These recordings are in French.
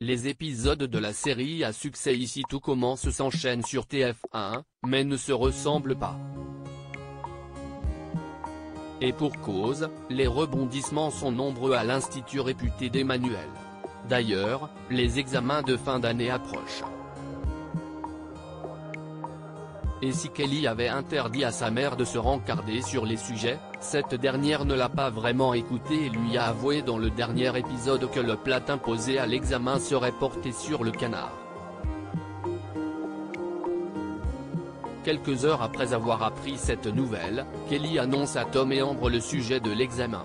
Les épisodes de la série à succès Ici tout commence s'enchaînent sur TF1, mais ne se ressemblent pas. Et pour cause, les rebondissements sont nombreux à l'institut réputé d'Emmanuel. D'ailleurs, les examens de fin d'année approchent. Et si Kelly avait interdit à sa mère de se rencarder sur les sujets, cette dernière ne l'a pas vraiment écouté et lui a avoué dans le dernier épisode que le plat imposé à l'examen serait porté sur le canard. Quelques heures après avoir appris cette nouvelle, Kelly annonce à Tom et Ambre le sujet de l'examen.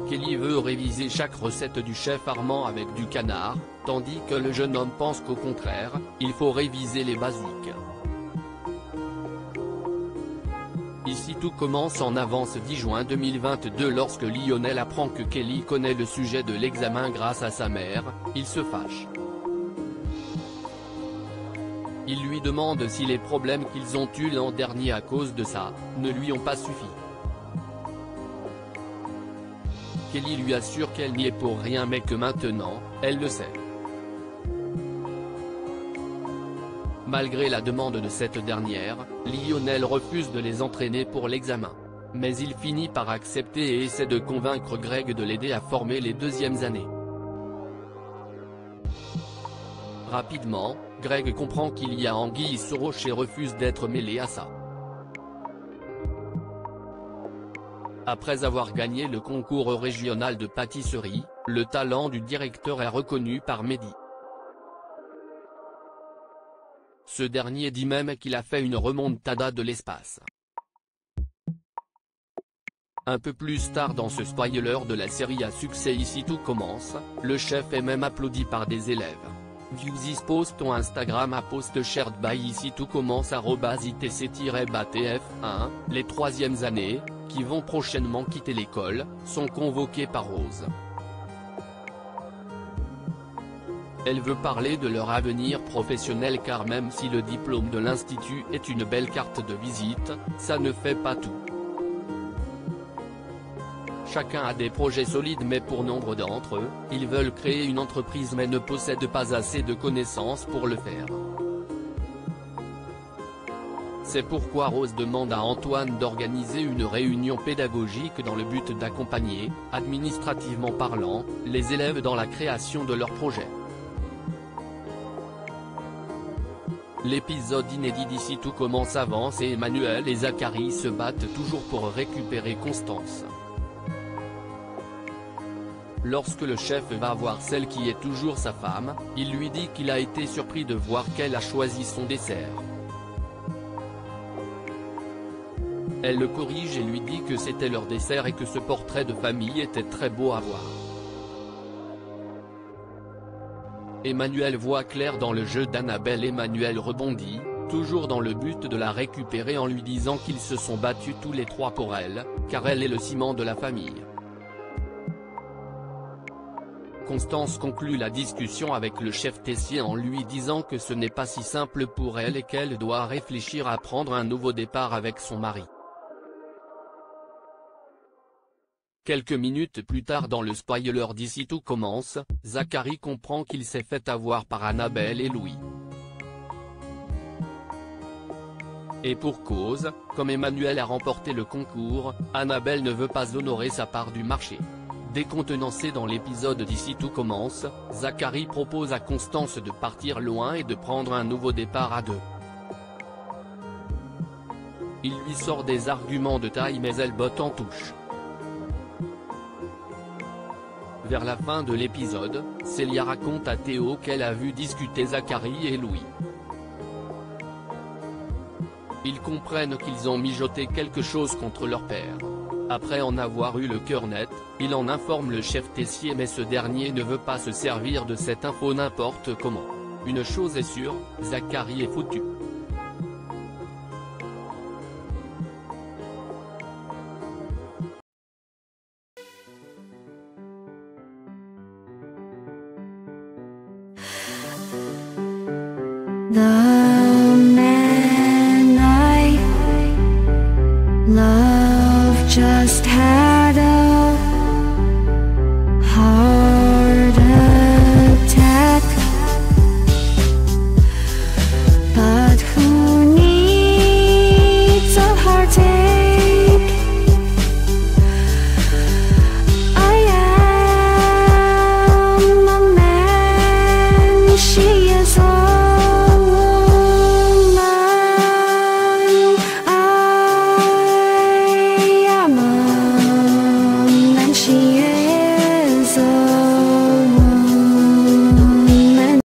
Kelly veut réviser chaque recette du chef Armand avec du canard, tandis que le jeune homme pense qu'au contraire, il faut réviser les basiques. Ici tout commence en avance 10 juin 2022 lorsque Lionel apprend que Kelly connaît le sujet de l'examen grâce à sa mère, il se fâche. Il lui demande si les problèmes qu'ils ont eus l'an dernier à cause de ça, ne lui ont pas suffi. Kelly lui assure qu'elle n'y est pour rien mais que maintenant, elle le sait. Malgré la demande de cette dernière, Lionel refuse de les entraîner pour l'examen. Mais il finit par accepter et essaie de convaincre Greg de l'aider à former les deuxièmes années. Rapidement, Greg comprend qu'il y a anguille sous roche et refuse d'être mêlé à ça. Après avoir gagné le concours régional de pâtisserie, le talent du directeur est reconnu par Mehdi. Ce dernier dit même qu'il a fait une remontada de l'espace. Un peu plus tard dans ce spoiler de la série à succès Ici tout commence, le chef est même applaudi par des élèves. View this post on Instagram à post shared by Ici tout commence @itc-batf1, les troisièmes années, qui vont prochainement quitter l'école, sont convoquées par Rose. Elle veut parler de leur avenir professionnel car même si le diplôme de l'institut est une belle carte de visite, ça ne fait pas tout. Chacun a des projets solides mais pour nombre d'entre eux, ils veulent créer une entreprise mais ne possèdent pas assez de connaissances pour le faire. C'est pourquoi Rose demande à Antoine d'organiser une réunion pédagogique dans le but d'accompagner, administrativement parlant, les élèves dans la création de leurs projets. L'épisode inédit d'Ici tout commence avance et Emmanuel et Zachary se battent toujours pour récupérer Constance. Lorsque le chef va voir celle qui est toujours sa femme, il lui dit qu'il a été surpris de voir qu'elle a choisi son dessert. Elle le corrige et lui dit que c'était leur dessert et que ce portrait de famille était très beau à voir. Emmanuel voit clair dans le jeu d'Annabelle. Emmanuel rebondit, toujours dans le but de la récupérer en lui disant qu'ils se sont battus tous les trois pour elle, car elle est le ciment de la famille. Constance conclut la discussion avec le chef Tessier en lui disant que ce n'est pas si simple pour elle et qu'elle doit réfléchir à prendre un nouveau départ avec son mari. Quelques minutes plus tard dans le spoiler d'Ici tout commence, Zachary comprend qu'il s'est fait avoir par Annabelle et Louis. Et pour cause, comme Emmanuel a remporté le concours, Annabelle ne veut pas honorer sa part du marché. Décontenancé dans l'épisode d'Ici tout commence, Zachary propose à Constance de partir loin et de prendre un nouveau départ à deux. Il lui sort des arguments de taille mais elle botte en touche. Vers la fin de l'épisode, Célia raconte à Théo qu'elle a vu discuter Zachary et Louis. Ils comprennent qu'ils ont mijoté quelque chose contre leur père. Après en avoir eu le cœur net, il en informe le chef Tessier mais ce dernier ne veut pas se servir de cette info n'importe comment. Une chose est sûre, Zachary est foutu. The man I love just had